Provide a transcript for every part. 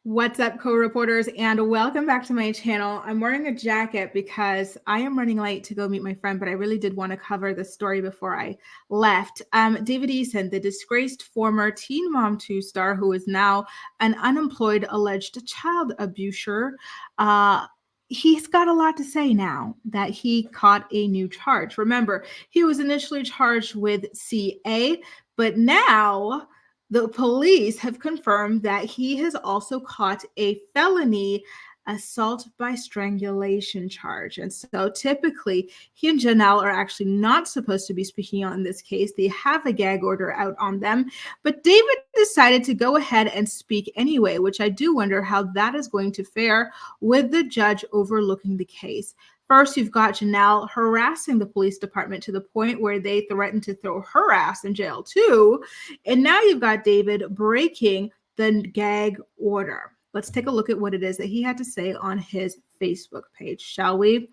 What's up, co-reporters, and welcome back to my channel. I'm wearing a jacket because I am running late to go meet my friend, but I really did want to cover this story before I left. David Eason, the disgraced former Teen Mom 2 star who is now an unemployed alleged child abuser, he's got a lot to say now that he caught a new charge. Remember, he was initially charged with CA, but now the police have confirmed that he has also caught a felony assault by strangulation charge. And so typically he and Jenelle are actually not supposed to be speaking on this case. They have a gag order out on them, but David decided to go ahead and speak anyway, which I do wonder how that is going to fare with the judge overlooking the case. First, you've got Jenelle harassing the police department to the point where they threatened to throw her ass in jail too. And now you've got David breaking the gag order. Let's take a look at what it is that he had to say on his Facebook page, shall we?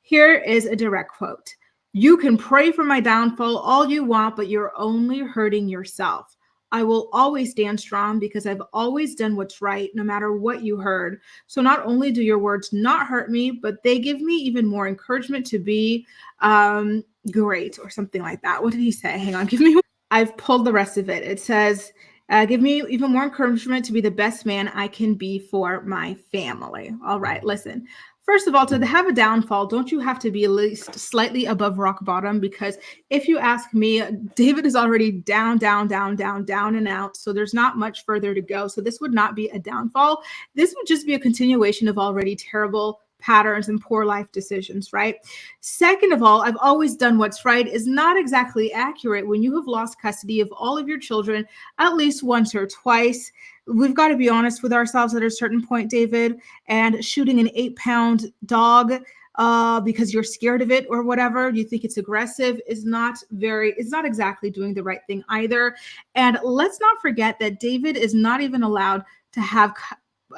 Here is a direct quote. "You can pray for my downfall all you want, but you're only hurting yourself. I will always stand strong because I've always done what's right, no matter what you heard. So not only do your words not hurt me, but they give me even more encouragement to be great," or something like that. What did he say? Hang on, give me. I've pulled the rest of it. It says, "Give me even more encouragement to be the best man I can be for my family." All right, listen. First of all, to have a downfall, don't you have to be at least slightly above rock bottom? Because if you ask me, David is already down, down and out. So there's not much further to go. So this would not be a downfall. This would just be a continuation of already terrible patterns and poor life decisions, right? Second of all, "I've always done what's right" is not exactly accurate when you have lost custody of all of your children at least once or twice. We've got to be honest with ourselves at a certain point, David, and shooting an 8-pound dog because you're scared of it or whatever, you think it's aggressive, is not exactly doing the right thing either. And let's not forget that David is not even allowed to have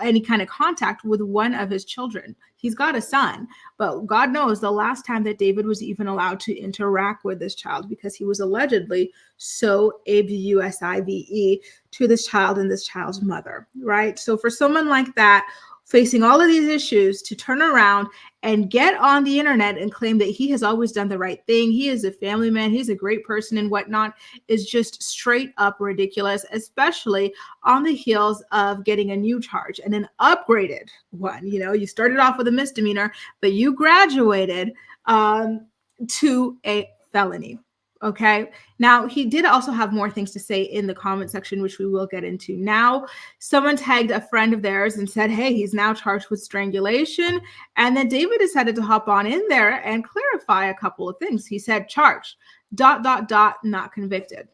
any kind of contact with one of his children. He's got a son, but God knows the last time that David was even allowed to interact with this child, because he was allegedly so abusive to this child and this child's mother, right? So for someone like that, facing all of these issues, to turn around and get on the internet and claim that he has always done the right thing, he is a family man, he's a great person and whatnot, is just straight up ridiculous, especially on the heels of getting a new charge and an upgraded one. You know, you started off with a misdemeanor, but you graduated to a felony. Okay. Now, he did also have more things to say in the comment section, which we will get into now. Someone tagged a friend of theirs and said, hey, he's now charged with strangulation. And then David decided to hop on in there and clarify a couple of things. He said, charged, ... not convicted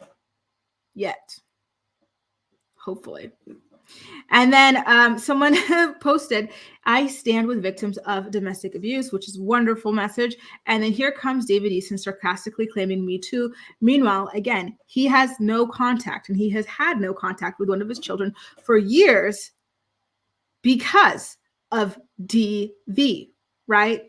yet. Hopefully. And then someone posted, "I stand with victims of domestic abuse," which is a wonderful message. And then here comes David Eason sarcastically claiming Me Too. Meanwhile, again, he has no contact, and he has had no contact with one of his children for years because of DV, right?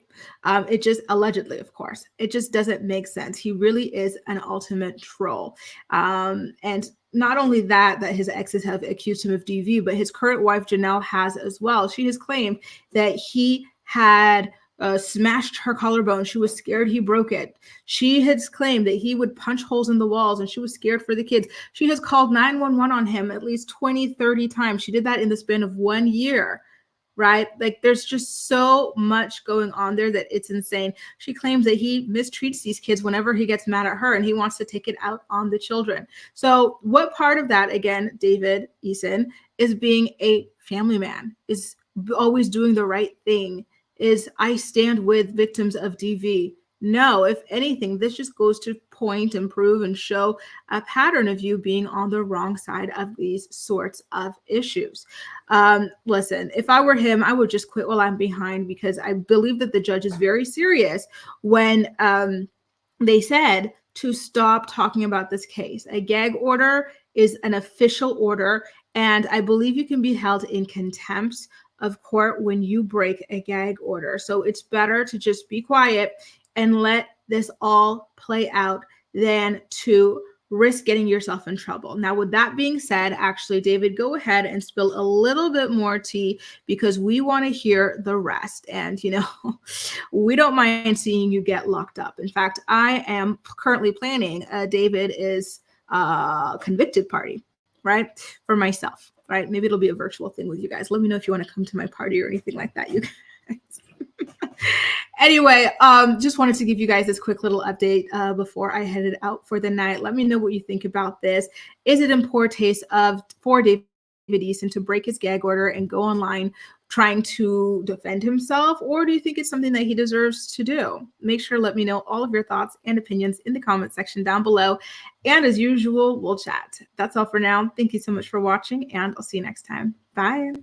It just allegedly, of course, it just doesn't make sense. He really is an ultimate troll. And not only that his exes have accused him of DV, but his current wife, Jenelle, has as well. She has claimed that he had smashed her collarbone. She was scared he broke it. She has claimed that he would punch holes in the walls, and she was scared for the kids. She has called 911 on him at least 20, 30 times. She did that in the span of 1 year. Right? Like, there's just so much going on there that it's insane. She claims that he mistreats these kids whenever he gets mad at her, and he wants to take it out on the children. So what part of that, again, David Eason, is being a family man, is always doing the right thing, is I stand with victims of DV? No, if anything, this just goes to point and prove and show a pattern of you being on the wrong side of these sorts of issues. Listen, if I were him, I would just quit while I'm behind, because I believe that the judge is very serious when they said to stop talking about this case. A gag order is an official order, and I believe you can be held in contempt of court when you break a gag order. So it's better to just be quiet and let this all play out than to risk getting yourself in trouble. Now, with that being said, actually, David, go ahead and spill a little bit more tea because we want to hear the rest. And, you know, we don't mind seeing you get locked up. In fact, I am currently planning David is convicted party, right? For myself, right? Maybe it'll be a virtual thing with you guys. Let me know if you want to come to my party or anything like that, you guys. Anyway, just wanted to give you guys this quick little update before I headed out for the night. Let me know what you think about this. Is it in poor taste for David Eason to break his gag order and go online trying to defend himself, or do you think it's something that he deserves to do? Make sure to let me know all of your thoughts and opinions in the comment section down below. And as usual, we'll chat. That's all for now. Thank you so much for watching, and I'll see you next time. Bye.